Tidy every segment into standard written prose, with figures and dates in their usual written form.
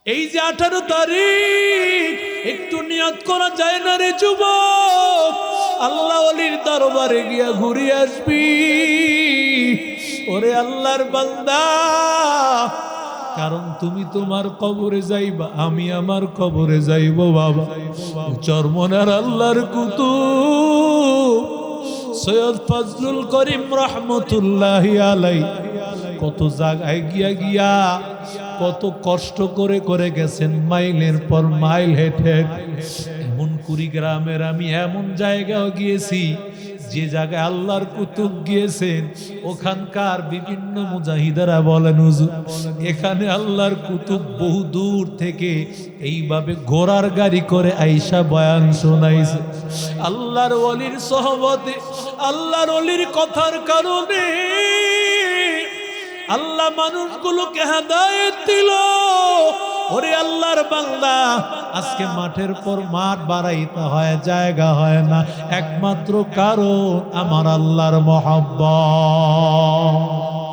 এই যে 18 তারিখ একটু নিয়ত করা যায় না রে যুবক, আল্লাহ ওলির দরবারে গিয়া ঘুরে আসবি। ওরে আল্লাহর বান্দা, কারণ তুমি তোমার কবরে যাইবা, আমি আমার কবরে যাইব বাবা। চরমনার আল্লাহর কুতুব সৈয়দ ফজলুল করিম রহমতুল্লাহি আলাইহি কত জায়গায় গিয়া গিয়া কত কষ্ট করে করে গেছেন, মাইলের পর মাইল হেঁটে। এমন কুড়িগ্রামের আমি এমন জায়গাও গিয়েছি যে জায়গায় আল্লাহর কুতুব গিয়েছেন, ওখানকার বিভিন্ন মুজাহিদারা বলেন হুজুর এখানে আল্লাহর কুতুব বহু দূর থেকে এইভাবে ঘোড়ার গাড়ি করে আইসা বয়ান শোনাইছে। আল্লাহর ওলির সহবতে, আল্লাহর ওলির কথার কারণে আল্লাহ মানুষগুলোকে হেদায়েত দিল। ওরে আল্লাহর বান্দা, আজকে মাঠের পর মাঠ বাড়াইতে হয়, জায়গা হয় না, একমাত্র কারণ আমার আল্লাহর মহব্বত।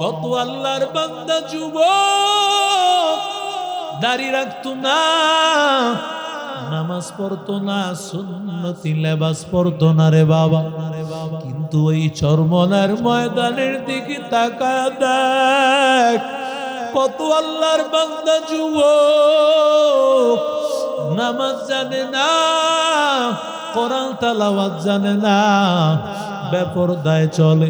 কত আল্লাহর বান্দা যুবক দাড়ি রাখতো না, নামাজ পড়তো না, সুন্নতি লেবাস পড়তো না রে বাবা, কিন্তু ওই চরমনার ময়দানের দিকে তাকায় দেখ, কত আল্লাহর বান্দা যুবক নামাজ জানে না, কোরআন তেলাওয়াত জানে না, বেপরদায় চলে।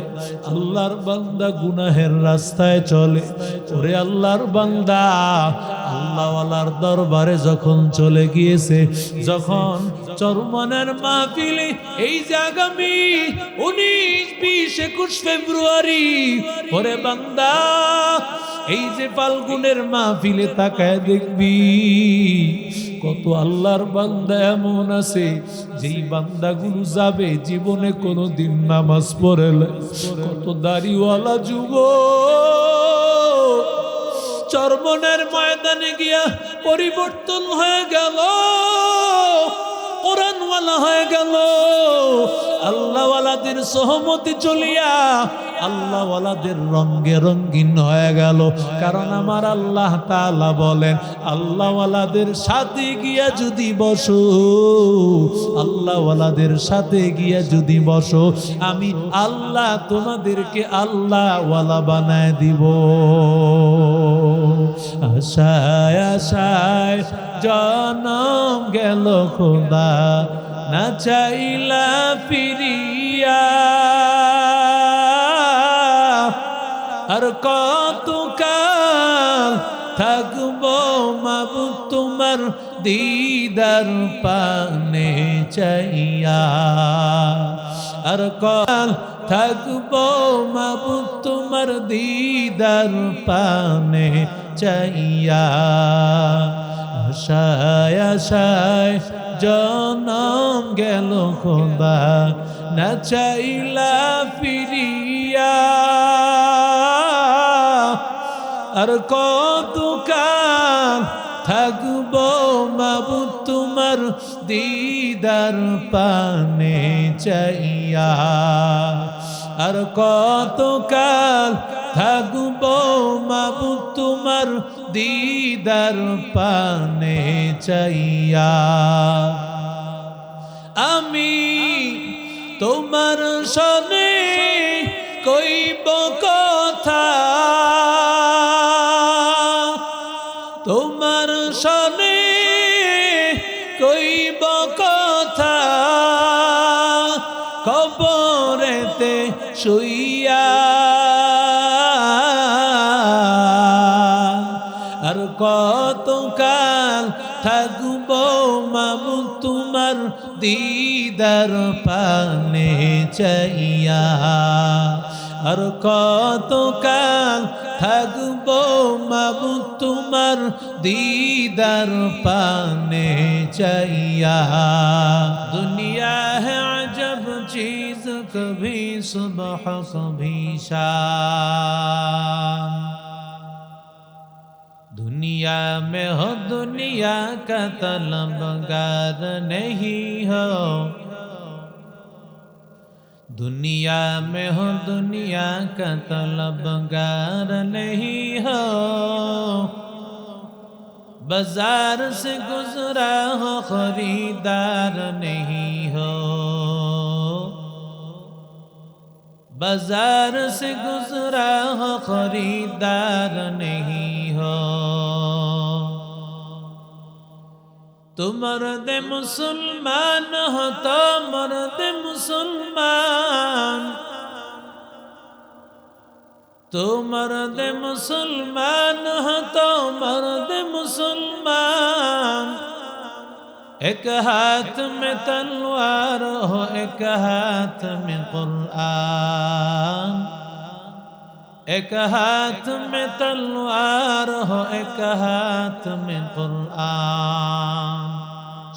আল্লাহর বান্দা গুনাহের রাস্তায় চলে। ওরে আল্লাহর বান্দা, আল্লাহওয়ালার দরবারে যখন চলে গিয়েছে, যখন চরমনের মাহফিলে এই যে আগামী 19, 20, 21 ফেব্রুয়ারি, ওরে বান্দা এই যে ফাল্গুনের মাহফিলে তাকায় দেখবি কত আল্লাহর বান্দা এমন আছে যেই বান্দাগুলো যাবে জীবনে কোনোদিন নামাজ পড়ে না। কত দাড়িওয়ালা যুবক চরমনের ময়দানে গিয়া পরিবর্তন হয়ে গেল, কোরআনওয়ালা হয়ে গেল, আল্লাহওয়ালাদের সহমতে চলিয়া আল্লাহওয়ালাদের রঙে রঙিন হয়ে গেল। কারণ আমার আল্লাহ তাআলা বলেন, আল্লাহওয়ালাদের সাথে গিয়া যদি বসো, আল্লাহওয়ালাদের সাথে গিয়া যদি বসো, আমি আল্লাহ তোমাদেরকে আল্লাহওয়ালা বানায় দিব। আশায় আশায় জনম গেল খোদা, না চাইলা ফিরিয়া, আর কতকাল থাকবো মাবুদ তোমার দিদার পানে চাইয়া, আর কাল থাকবো মাবুদ তোমার দিদার পানে চাইয়া। আশায় আশায় জনম গেল খোদা, না চাইলা ফিরিয়া, আর কতকাল থাকবো মাবুদ তোমার দিদার পানে চাইয়া, আর কতকাল থাকবো মাবুদ তোমার দিদার পানে চাইয়া। আমি তোমার সনে কইব কথা, তোমার সনে কইব কথা, কবরেতে শুইয়া, আর কতকাল থাকবো মাবুদ তোমার দিদার পানে চাইয়া, আর কতকাল থাকবো মাবুদ তোমার দিদার পানে চাইয়া। দুনিয়া है अजब चीज, कभी सुबह कभी शाम, दुनिया में हो दुनिया का तलबगार नहीं हो, दुनिया में हो दुनिया का तलबगार नहीं हो, बाजार से गुजरा हो खरीदार नहीं हो, बाजार से गुजरा हो खरीदार नहीं हो। तो मर्द मुसलमान हो तो मर्द मुसलमान, तो मर्द मुसलमान हो तो मर्द मुसलमान। एक हाथ में तलवार हो एक हाथ में कुरान, एक हाथ में तलवार हो एक हाथ में कुरान।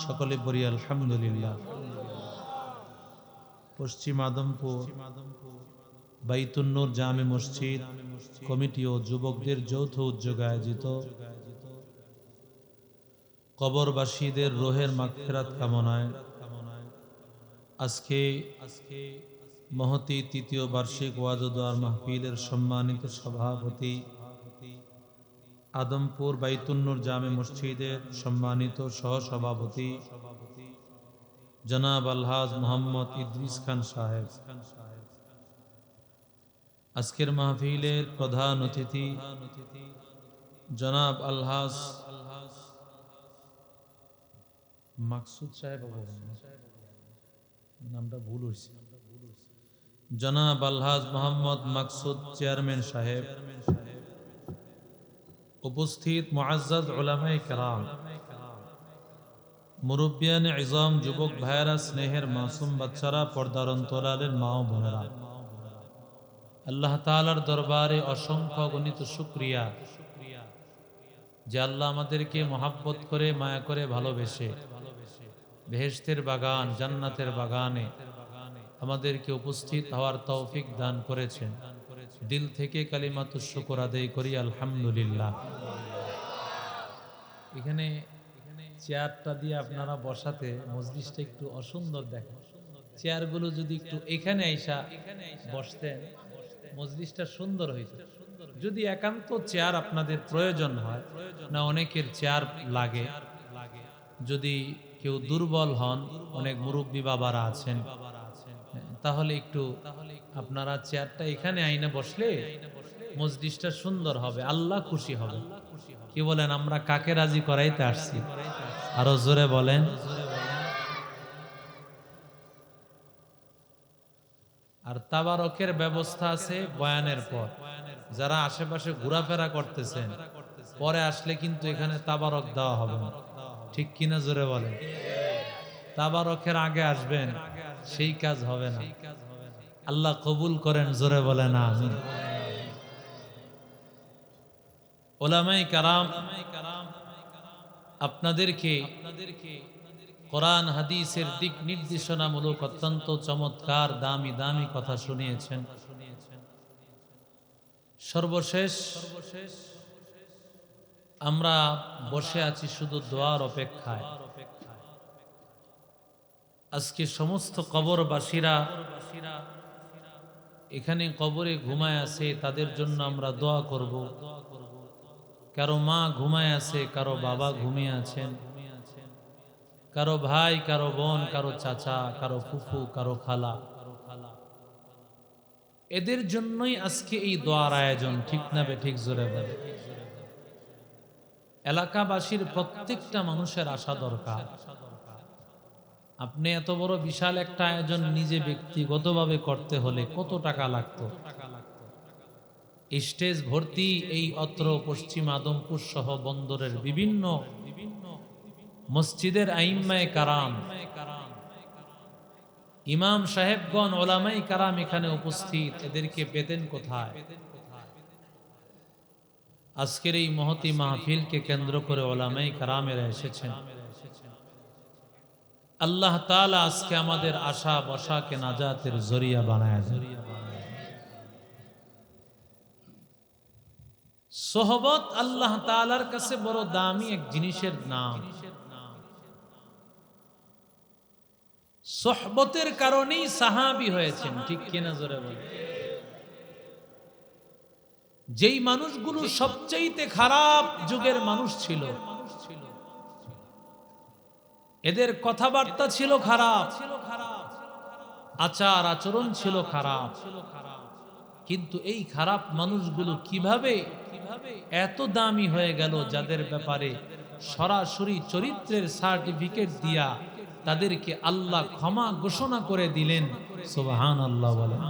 সকলে বলি আলহামদুলিল্লাহ। পশ্চিম আদমপুর বাইতুন নূর জামে মসজিদ কমিটি ও যুবকদের যৌথ উদ্যোগে আয়োজিত কবরবাসীদের রোহের মাগফিরাত কামনায় আজকে মহতি তৃতীয় বার্ষিক ওয়াজ ও দোয়ার মাহফিলের সম্মানিত সভাপতি, আদমপুর বাইতুন নূর জামে মসজিদের সম্মানিত সহসভাপতি জনাব আলহাজ মোহাম্মদ ইদ্রিস খান সাহেব, আজকের মাহফিলের প্রধান অতিথি জনাব আলহাজ মাকসুদ সাহেব, নামটা ভুল হয়েছে, জনাব আলহাজ মোহাম্মদ মাকসুদ চেয়ারম্যান সাহেব, উপস্থিত মুআজ্জাজ উলামায়ে কেরাম, মুরব্বিয়ানে ইজাম, যুবক ভাইয়েরা, স্নেহের মাসুম বাচ্চারা, পর্দার অন্তরালের মা ও বোনেরা, আল্লাহ তাআলার দরবারে অসংখ্য গণিত শুকরিয়া যে আল্লাহ আমাদেরকে মহাব্বত করে মায়া করে ভালোবেসে বেহেশতের বাগান জান্নাতের বাগানে আমাদেরকে উপস্থিত হওয়ার তৌফিক দান করেছেন। দিল থেকে কালিমাতুশ শুকর আদায় করি আলহামদুলিল্লাহ। এখানে চেয়ারটা দিয়ে আপনারা বসাতে মজলিসটা একটু অসুন্দর দেখেন, চেয়ারগুলো যদি একটু এখানে আইসা বসতেন মজলিসটা সুন্দর হইত। যদি একান্ত চেয়ার আপনাদের প্রয়োজন হয়, না অনেকের চেয়ার লাগে, যদি কেউ দুর্বল হন, অনেক মুরব্বী বাবারা আছেন, তাহলে একটু আপনারা চেয়ারটা এখানে আইনে বসলে মজলিসটা সুন্দর হবে, আল্লাহ খুশি হবে। কি বলেন? আমরা কাকে রাজি করাইতে আসছি? আরো জোরে বলেন। আর তাবারকের ব্যবস্থা আছে বয়ানের পর। যারা আশেপাশে ঘোরাফেরা করতেছেন, পরে আসলে কিন্তু এখানে তাবারক দেওয়া হবে না, ঠিক কিনা? জোরে বলেন। তাবারকের আগে আসবেন, সেই কাজ হবে না। আল্লাহ কবুল করেন, জোরে বলেন আমিন। উলামায়ে কেরাম আপনাদেরকে কোরআন হাদিসের দিক নির্দেশনামূলক অত্যন্ত চমৎকার দামি দামি কথা শুনিয়েছেন। সর্বশেষ আমরা বসে আছি শুধু দোয়ার অপেক্ষায়। আজকে সমস্ত কবরবাসীরা এখানে কবরে ঘুমায় আছে, তাদের জন্য আমরা দোয়া করব। কারো মা ঘুমায় আছে, কারো বাবা ঘুমিয়ে আছেন, কারো ভাই, কারো বোন, কারো চাচা, কারো ফুফু, কারো খালা, এদের জন্যই আজকে এই দোয়ার আয়োজন, ঠিক না বেঠিক? জোরে বলে। এলাকাবাসীর প্রত্যেকটা মানুষের আসা দরকার। আপনি এত বড় বিশাল একটা আয়োজন নিজে ব্যক্তিগতভাবে করতে হলে কত টাকা লাগতো? স্টেজ ভর্তি এই অত্র পশ্চিম আদমপুর সহ বন্দরের বিভিন্ন মসজিদের আইম্মায়ে কারাম, ইমাম সাহেবগণ, ওলামায়ে কারাম এখানে উপস্থিত, এদেরকে পেতেন কোথায়? আজকের এই মহতি মাহফিলকে কেন্দ্র করে ওলামায়ে কারামেরা এসেছেন। আল্লাহ তাআলা আজকে আমাদের আশা বসাকে নাজাতের জরিয়া বানায় দেন। সোহবত আল্লাহ তাআলার কাছে বড় দামি এক জিনিসের নাম। সোহবতের কারণেই সাহাবী হয়েছেন, ঠিক কিনা? জোরে বলেন। যেই মানুষগুলো সবচাইতে খারাপ যুগের মানুষ ছিল, এদের কথাবার্তা ছিল খারাপ, আচার আচরণ ছিল খারাপ, কিন্তু এই খারাপ মানুষগুলো কিভাবে এত দামি হয়ে গেল, যাদের ব্যাপারে সরাসরি চরিত্রের সার্টিফিকেট দিয়া তাদেরকে আল্লাহ ক্ষমা ঘোষণা করে দিলেন। সুবহানাল্লাহ বলেন।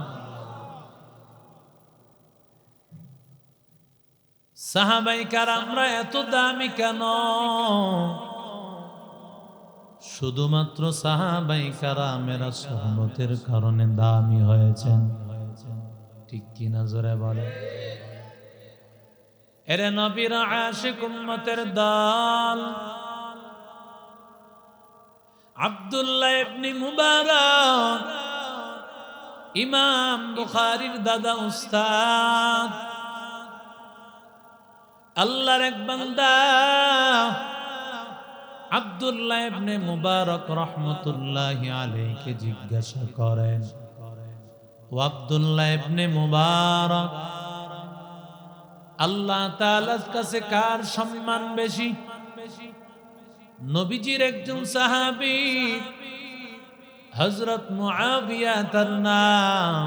সাহাবায়ে কেরামরা এত দামি কেন? শুধুমাত্র সাহাবায়ে কেরামেরা সুন্নতের কারণে দামি হয়েছেন, ঠিক কি না জোরে বলে? এরে নবীর আশিক উম্মতের দল, আব্দুল্লাহ ইবনে মুবারক ইমাম বুখারীর দাদা উস্তাদ, আল্লাহর এক বান্দা আব্দুল্লাহ ইবনে মুবারক রহমতুল্লাহি আলাইহি জিজ্ঞাসা করেন, ও আব্দুল্লাহ ইবনে মুবারক, আল্লাহ তাআলার কাছে কার সম্মান বেশি? নবীজির একজন সাহাবী হযরত মুআবিয়া তার নাম,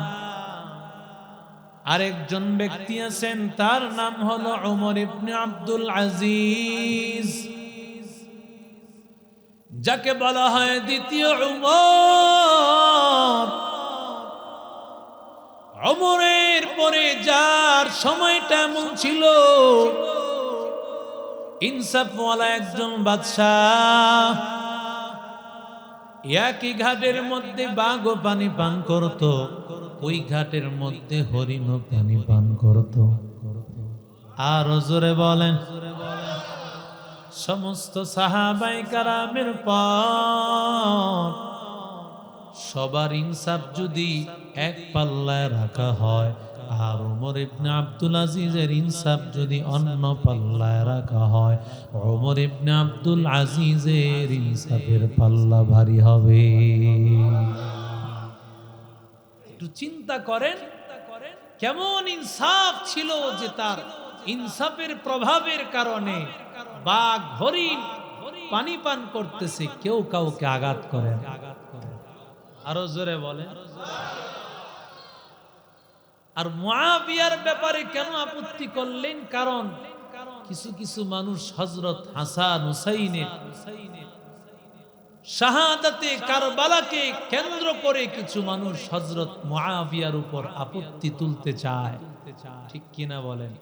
আরেকজন ব্যক্তি আছেন তার নাম হলো ওমর ইবনে আব্দুল আজিজ, যাকে বলা হয় দ্বিতীয় ওমর। ওমরের পরে যার সময়টা এমন ছিল, ইনসাফওয়ালা একজন বাদশাহ, একই ঘাটের মধ্যে বাঘও পানি পান করত, ওই ঘাটের মধ্যে হরিণও পানি পান করত। আর জোরে বলেন, সমস্ত সাহাবায়ে কেরামের পর সবার ইনসাফ যদি এক পাল্লায় রাখা হয়, আর ওমর ইবনে আব্দুল আজিজের ইনসাফ যদি অন্য পাল্লায় রাখা হয়, ওমর ইবনে আব্দুল আজিজের ইনসাফের পাল্লা ভারী হবে। একটু চিন্তা করেন কেমন ইনসাফ ছিল, যে তার ইনসাফের প্রভাবের কারণে বাঘ হরিণ পানি পান করতেছে, কেউ কাউকে আঘাত করে। আরো জোরে বলেন। আর মুআবিয়ার ব্যাপারে কেন আপত্তি করলেন? কারণ কিছু কিছু মানুষ হযরত হাসান হুসাইনের শাহাদাতে কারবালাকে কেন্দ্র করে কিছু মানুষ হযরত মুআবিয়ার উপর আপত্তি তুলতে চায়, ঠিক কিনা বলেন?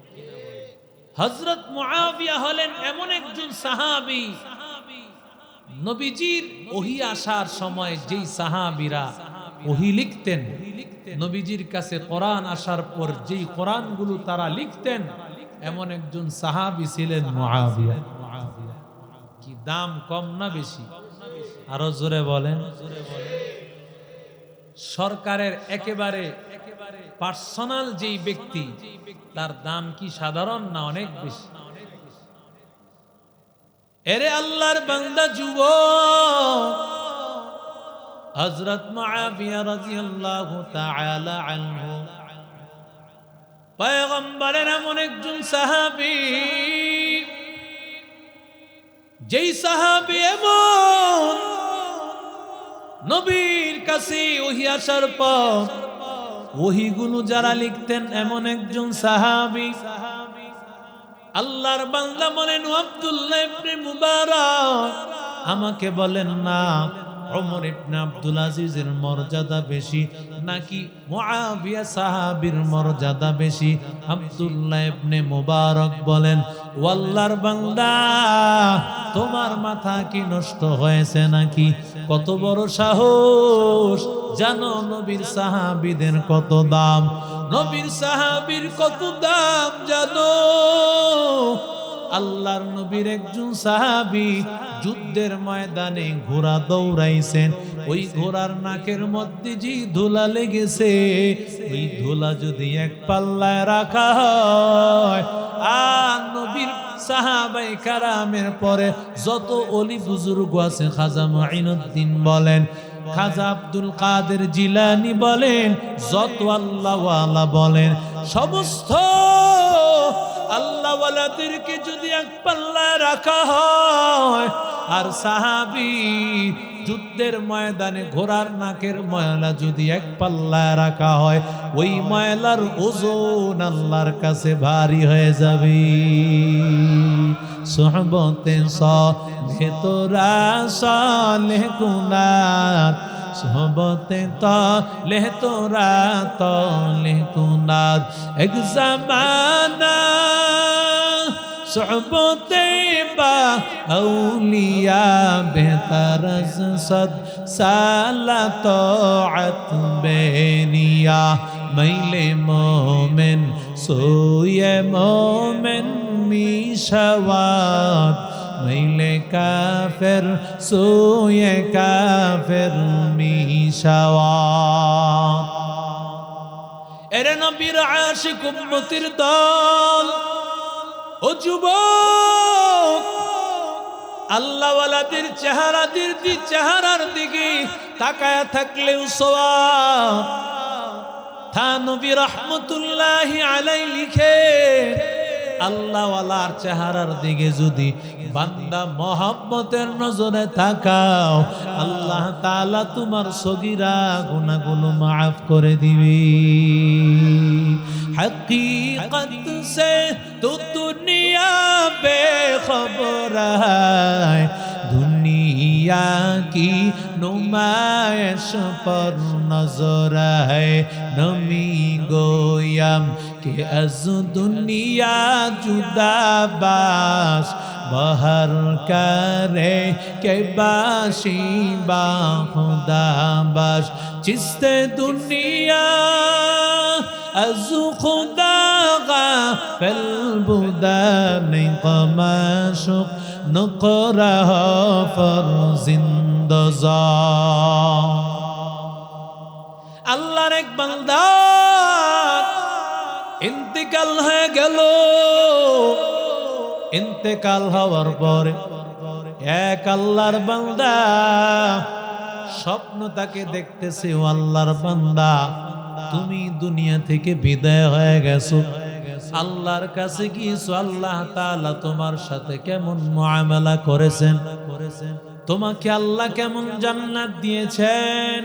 হযরত মুআবিয়া হলেন এমন একজন সাহাবী, নবীজির ওহী আসার সময় যেই সাহাবীরা ওহী লিখতেন, নবীজির কাছে কোরআন আসার পর যেই কোরআনগুলো তারা লিখতেন, এমন একজন সাহাবী ছিলেন মুআবিয়া। কি দাম কম না বেশি? আরো জোরে বলেন। সরকারের একেবারে পার্সোনাল যেই ব্যক্তি, তার দাম কি সাধারণ না অনেক বেশি? এরে আল্লাহর বান্দা যুবক, হযরত মুআবিয়া রাদিয়াল্লাহু তাআলা আনহু পয়গম্বরের এমন একজন সাহাবী, যেই সাহাবী এমন নবীর কাছে ওহী আসার পর ওহীগুলো যারা লিখতেন, এমন একজন সাহাবী। আল্লাহর বান্দা বলেন, আব্দুল্লাহ ইবনে মুবারক, আমাকে বলেন না ওমর ইবনে আব্দুল আজিজের মর্যাদা বেশি নাকি মুআবিয়া সাহাবীর মর্যাদা বেশি? আব্দুল্লাহ ইবনে মুবারক বলেন, ও আল্লাহর বান্দা, তোমার মাথা কি নষ্ট হয়েছে নাকি? কত বড় সাহস! জানো নবীর সাহাবীদের কত দাম, নবীর সাহাবীর কত দাম জানো? আল্লাহর নবীর একজন সাহাবী যুদ্ধের ময়দানে ঘোড়া দৌড়াইছেন, ওই ঘোড়ার নাকের মধ্যে যে ধুলা লেগেছে, ওই ধুলা যদি এক পাল্লায় রাখা হয়, আর নবীর সাহাবায়ে কেরামের পরে যত ওলি বুজুর্গ আছে, খাজা মুঈনুদ্দিন বলেন, খাজা আব্দুল কাদের জিলানী বলেন, যত আল্লাহওয়ালা বলেন, সমস্ত আল্লাহওয়ালাদেরকে যদি এক পাল্লায় রাখা হয়, আর সাহাবী যুদ্ধের ময়দানে ঘোড়ার নাকের ময়লা যদি এক পাল্লায় রাখা হয়, ওই ময়লার ওজন আল্লাহর কাছে ভারী হয়ে যাবে। সোহবতে সালেহ তোরা সালেহ কুনাত, সোহবতে তালেহ তোরা তালেহ কুনাত। এক জামানা सोहबते बा औलिया बेहतर सद साला तौअत बेनिया मैले मोमिन सोये मोमिन मिशवात मैले काफिर सोये काफिर मिशवात। एरे नबीर आशिक उम्मतिर दल, ও যুবক, আল্লাহওয়ালাদের চেহারার দিকে তাকায়া থাকলেও সওয়াব। থানবী রাহমাতুল্লাহি আলাইহি লিখে, আল্লাহওয়ালার চেহারার দিকে যদি বান্দা মহব্বতের নজরে তাকাও, আল্লাহ তাআলা তোমার সগীরা গুনাহগুলো মাফ করে দিবে। हकीकत से तो दुनिया बेखबर है, दुनिया की नुमाइश पर नजर है। नमी गोयम के अज दुनिया जुदा बास बहर करे के बाशी बा खुदा बाश। जिससे दुनिया از خدا غافل بودن قماشق نقره فرزندزا। আল্লাহর এক বান্দা ইন্তেকাল হয়ে গেল। ইন্তেকাল হওয়ার পরে এক আল্লাহর বান্দা স্বপ্ন তাকে দেখতেছে, ও আল্লাহর বান্দা তুমি দুনিয়া থেকে বিদায় হয়ে গেছো, আল্লাহর কাছে গিয়েছো, আল্লাহ তাআলা তোমার সাথে কেমন মুআমালা করেছেন, তোমাকে আল্লাহ কেমন জান্নাত দিয়েছেন।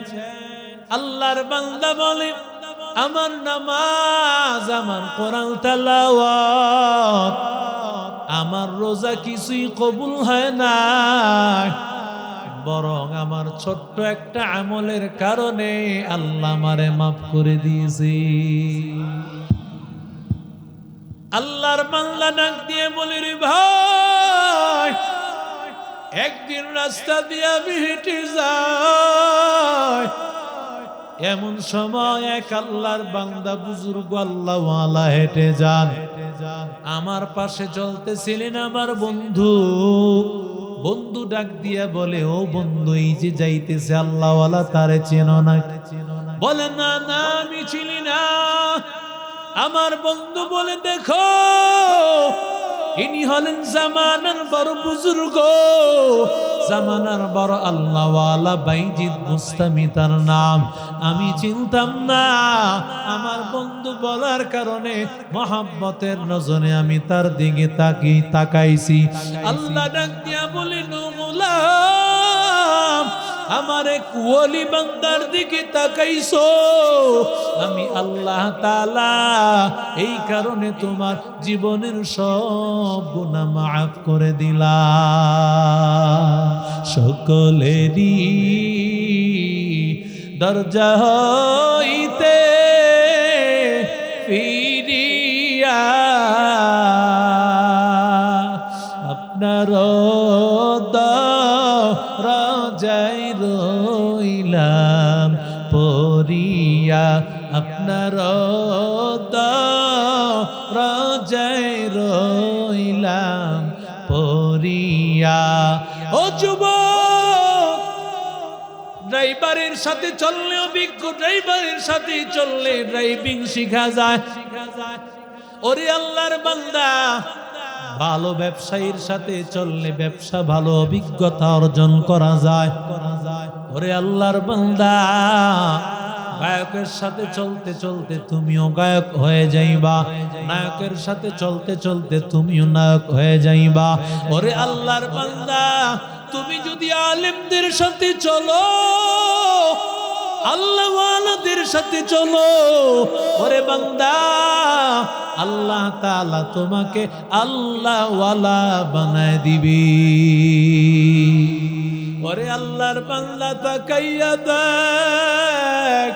আল্লাহর বান্দা বলে, আমার নামাজ, আমার কোরআন তেলাওয়াত, আমার রোজা কিছুই কবুল হয় না, বরং আমার ছোট্ট একটা আমলের কারণে আল্লাহ আমারে মাফ করে দিয়েছে। আল্লাহর বান্দা ডাক দিয়ে বলে, রে ভাই, একদিন রাস্তা দিয়ে আমি হেঁটে যাই, এমন সময় এক আল্লাহর বান্দা বুজুর্গ আল্লাহওয়ালা হেঁটে যান। আমার পাশে চলতেছিলেন আমার বন্ধু। বন্ধু ডাক দিয়া বলে, ও বন্ধু, এই যে যাইতেছে আল্লাহওয়ালা, তারে চেনো না? বলে, না না, আমি চিনি না। আমার বন্ধু বলে, দেখো, ইনি হলেন জামানার বড় বুজুর্গ, জামানার বড় আল্লাহওয়ালা বাইজিদ বুস্তামি তার নাম। আমি চিনতাম না। আমার বন্ধু বলার কারণে মহব্বতের নজরে আমি তার দিকে তাকাইছি। আল্লাহ ডাক দিয়া বলে, গোলাম, আমার এক ওলি বান্দার দিকে তাকাইছো, আমি আল্লাহ তাআলা এই কারণে তোমার জীবনের সব গুনাহ মাফ করে দিলাম। সকলেরই দরজা হইতে ফিরিয়া আপনার দরজায় রইলাম পরিয়া, আপনার দরজায় রইলাম পরিয়া। ও যুবক, ড্রাইভারের সাথে চললে, অভিজ্ঞ ড্রাইভারের সাথে চললে ড্রাইভিং শিখা যায়। ওরে আল্লাহর বান্দা, ভালো ব্যবসায়ীর সাথে চললে ব্যবসা ভালো অভিজ্ঞতা অর্জন করা যায়। ওরে আল্লাহর বান্দা, গায়কের সাথে চলতে চলতে তুমিও গায়ক হয়ে যাইবা, নায়কের সাথে চলতে চলতে তুমিও নায়ক হয়ে যাইবা। ওরে আল্লাহর বান্দা, তুমি যদি আলেমদের সাথে চলো, আল্লাহ ওয়ালাদের সাথে চলো, ওরে বান্দা আল্লাহ তাআলা তোমাকে আল্লাহ ওয়ালা বানায় দিবি। ওরে আল্লাহর বান্দা তাকাইয়া দেখ,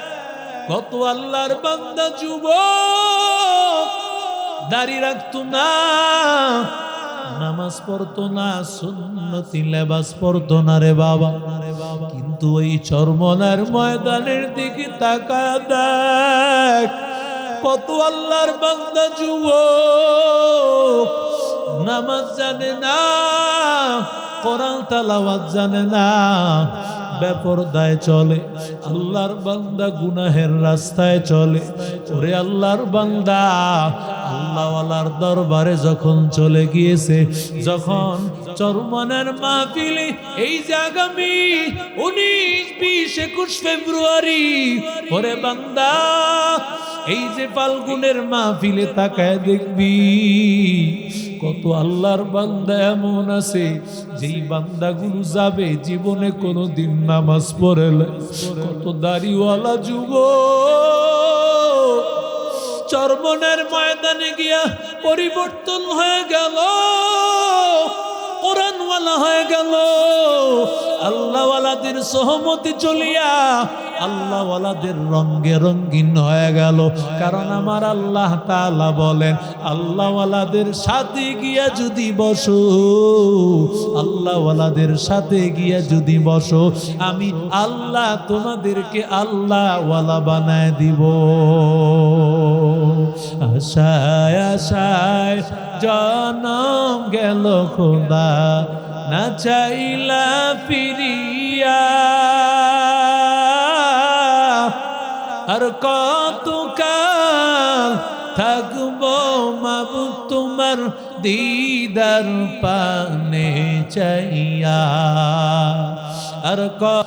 কত আল্লাহর বান্দা যুবক দাড়ি রাখতো না, নামাজ পড়তো না, সুন্নতি লেবাস পড়তো না রে বাবা, কিন্তু ওই চরমনার ময়দানের দিকে তাকায়া দেখ, কত আল্লাহর বান্দা যুবক নামাজ জানে না, কোরআন তেলাওয়াত জানে না, বেপরদায় চলে, আল্লাহর বান্দা গুনাহের রাস্তায় চলে। ওরে আল্লাহর বান্দা আল্লাহওয়ালার দরবারে যখন চলে গিয়েছে, যখন চরমনের মাহফিলে এই যে আগামী 19, 20, 21 ফেব্রুয়ারি, ওরে বান্দা এই যে ফাল্গুনের মাহফিলে তাকায় দেখবি কত আল্লাহর বান্দা এমন আছে যেই বান্দাগুলো যাবে জীবনে কোনোদিন নামাজ পড়ে না। কত দাড়িওয়ালা যুবক চরমনের ময়দানে গিয়া পরিবর্তন হয়ে গেল, কোরআনওয়ালা হয়ে গেল, আল্লাহওয়ালাদের সহমতে চলিয়া আল্লাহওয়ালাদের রঙে রঙিন হয়ে গেল। কারণ আমার আল্লাহ তাআলা বলেন, আল্লাহওয়ালাদের সাথে গিয়া যদি বসো, আল্লাহওয়ালাদের সাথে গিয়া যদি বসো, আমি আল্লাহ তোমাদেরকে আল্লাহওয়ালা বানায় দিব। আশায় আশায় জনম গেল খোদা, না চাইলা ফিরিয়া, আর কতকাল থাকবো মাবুদ তোমার দিদার পানে চাইয়া, আর